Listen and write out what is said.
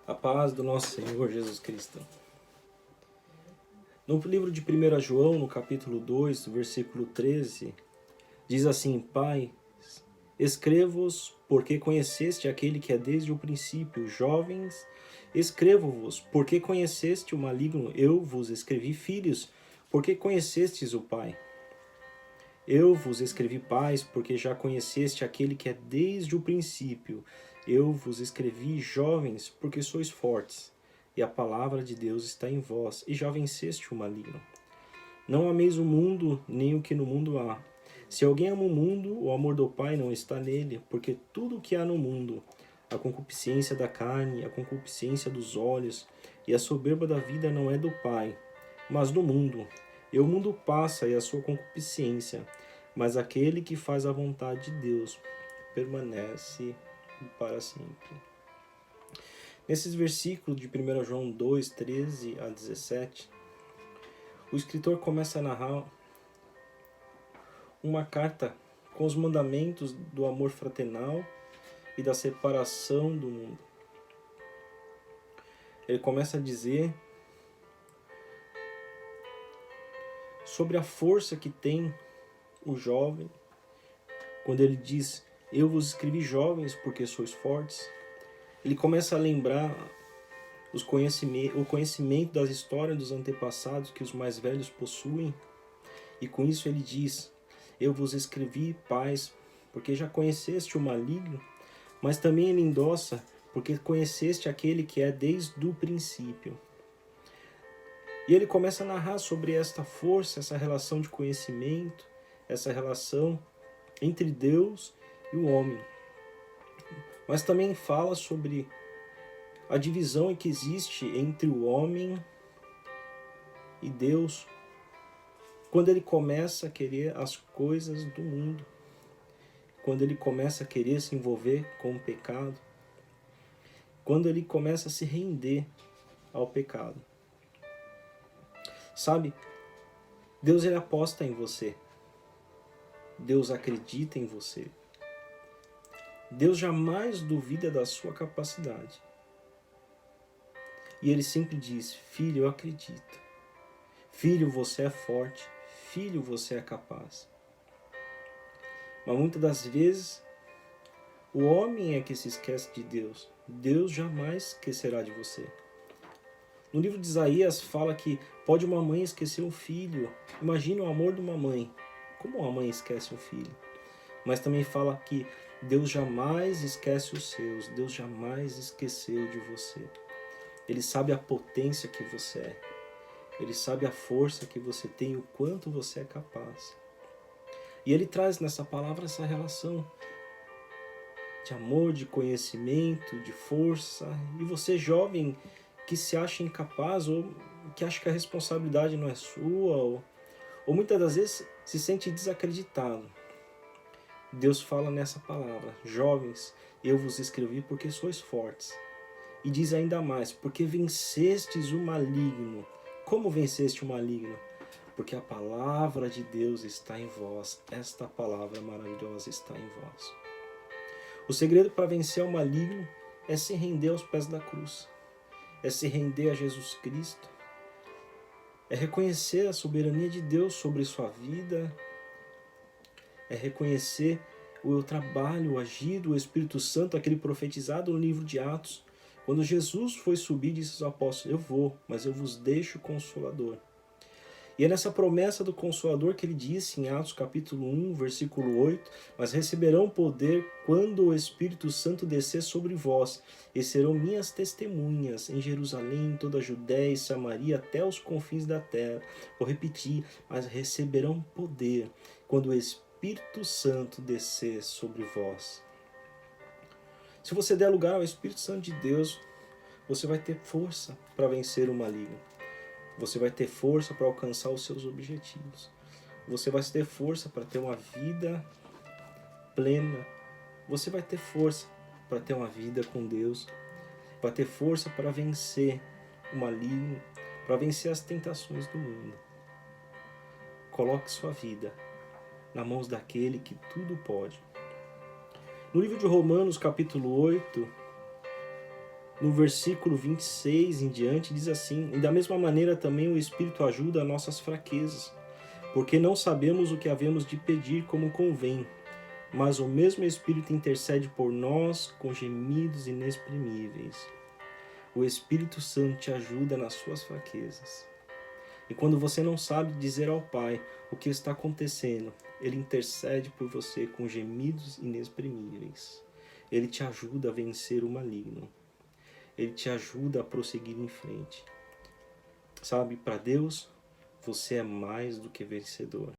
A paz do nosso Senhor Jesus Cristo. No livro de 1 João, no capítulo 2, versículo 13, diz assim: Pai, escrevo-vos porque conheceste aquele que é desde o princípio. Jovens, escrevo-vos porque conheceste o maligno. Eu vos escrevi, filhos, porque conhecestes o Pai. Eu vos escrevi, pais, porque já conheceste aquele que é desde o princípio. Eu vos escrevi, jovens, porque sois fortes, e a palavra de Deus está em vós, e já venceste o maligno. Não ameis o mundo, nem o que no mundo há. Se alguém ama o mundo, o amor do Pai não está nele, porque tudo o que há no mundo, a concupiscência da carne, a concupiscência dos olhos e a soberba da vida não é do Pai, mas do mundo. E o mundo passa e a sua concupiscência, mas aquele que faz a vontade de Deus permanece para sempre. Nesses versículos de 1 João 2, 13 a 17, o escritor começa a narrar uma carta com os mandamentos do amor fraternal e da separação do mundo. Ele começa a dizer sobre a força que tem o jovem, quando ele diz: eu vos escrevi, jovens, porque sois fortes. Ele começa a lembrar o conhecimento das histórias dos antepassados que os mais velhos possuem, e com isso ele diz: eu vos escrevi, pais, porque já conheceste o maligno, mas também ele endossa: porque conheceste aquele que é desde o princípio. E ele começa a narrar sobre esta força, essa relação de conhecimento, essa relação entre Deus e o homem. Mas também fala sobre a divisão que existe entre o homem e Deus, quando ele começa a querer as coisas do mundo, quando ele começa a querer se envolver com o pecado, quando ele começa a se render ao pecado. Sabe, Deus ele aposta em você. Deus acredita em você. Deus jamais duvida da sua capacidade. E ele sempre diz: filho, eu acredito. Filho, você é forte. Filho, você é capaz. Mas muitas das vezes, o homem é que se esquece de Deus. Deus jamais esquecerá de você. No livro de Isaías fala que pode uma mãe esquecer um filho. Imagina o amor de uma mãe. Como uma mãe esquece um filho? Mas também fala que Deus jamais esquece os seus. Deus jamais esqueceu de você. Ele sabe a potência que você é. Ele sabe a força que você tem, o quanto você é capaz. E ele traz nessa palavra essa relação de amor, de conhecimento, de força. E você, jovem, que se acha incapaz ou que acha que a responsabilidade não é sua, ou muitas das vezes se sente desacreditado. Deus fala nessa palavra: jovens, eu vos escrevi porque sois fortes. E diz ainda mais: porque vencestes o maligno. Como venceste o maligno? Porque a palavra de Deus está em vós. Esta palavra maravilhosa está em vós. O segredo para vencer o maligno é se render aos pés da cruz. É se render a Jesus Cristo. É reconhecer a soberania de Deus sobre sua vida. É reconhecer o trabalho, o agir do Espírito Santo, aquele profetizado no livro de Atos. Quando Jesus foi subir, disse aos apóstolos: eu vou, mas eu vos deixo o Consolador. E é nessa promessa do Consolador que ele disse em Atos capítulo 1, versículo 8, mas receberão poder quando o Espírito Santo descer sobre vós, e serão minhas testemunhas em Jerusalém, em toda a Judéia e Samaria, até os confins da terra. Vou repetir: mas receberão poder quando o Espírito Santo descer sobre vós. Se você der lugar ao Espírito Santo de Deus, você vai ter força para vencer o maligno. Você vai ter força para alcançar os seus objetivos. Você vai ter força para ter uma vida plena. Você vai ter força para ter uma vida com Deus. Vai ter força para vencer o maligno, para vencer as tentações do mundo. Coloque sua vida nas mãos daquele que tudo pode. No livro de Romanos, capítulo 8, No versículo 26 em diante diz assim: e da mesma maneira também o Espírito ajuda a nossas fraquezas, porque não sabemos o que havemos de pedir como convém, mas o mesmo Espírito intercede por nós com gemidos inexprimíveis. O Espírito Santo te ajuda nas suas fraquezas. E quando você não sabe dizer ao Pai o que está acontecendo, Ele intercede por você com gemidos inexprimíveis. Ele te ajuda a vencer o maligno. Ele te ajuda a prosseguir em frente. Sabe, para Deus, você é mais do que vencedor.